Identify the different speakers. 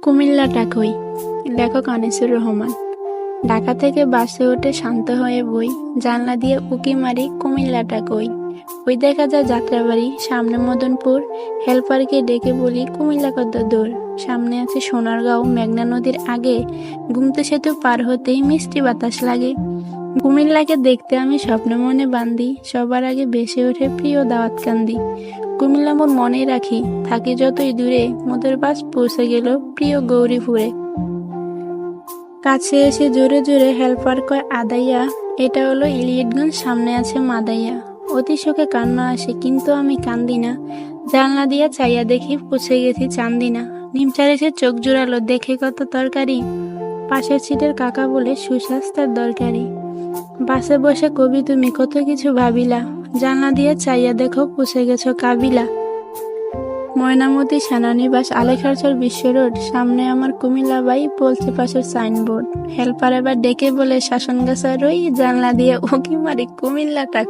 Speaker 1: কুমিল্লাটা কই? লেখক আনিসুর রহমান। ঢাকা থেকে বাসে উঠে শান্ত হয়ে বই, জানলা দিয়ে উঁকি মারি কুমিল্লাটা কই। ওই দেখা যায় যাত্রাবাড়ি, সামনে মদনপুর। হেল্পারকে ডেকে বলি কুমিল্লা কত দূর। সামনে আছে সোনারগাঁও, মেঘনা নদীর আগে। গুমতি সেতু পার হতেই মিষ্টি বাতাস লাগে। কুমিল্লাকে দেখতে আমি স্বপ্ন মনে বান্ধি, সবার আগে ভেসে ওঠে প্রিয় দাওয়াত কান্দি। কুমিল্লা মোর মনে রাখি, থাকি যতই দূরে, মোদের বাস পৌঁছে গেল প্রিয় গৌরীপুরে। কাছে এসে জোরে জোরে হেল্পার কয় আদাইয়া, এটা হলো ইলিয়টগঞ্জ, সামনে আছে মাদাইয়া। অতি শোকে কান্না আসে কিন্তু আমি কান্দি না। জানলা দিয়া চাইয়া দেখি পৌঁছে গেছি চান্দিনা। নিমচার চোখ জোড়ালো, দেখে কত তরকারি। পাশের সিটের কাকা বলে সুস্বাস্থ্যের দরকারি। বাসে বসে কবি তুমি কত কিছু ভাবিলা, জানলা দিয়ে চাইয়া দেখো পৌঁছে গেছো কাবিলা। ময়নামতি সেনানিবাস, আলেখারচর বিশ্ব রোড, সামনে আমার কুমিল্লা বাই, বলছে পাশের সাইনবোর্ড। হেল্পার এবার ডেকে বলে শাসন গাছা রই, জানলা দিয়ে উঁকি মারি কুমিল্লাটা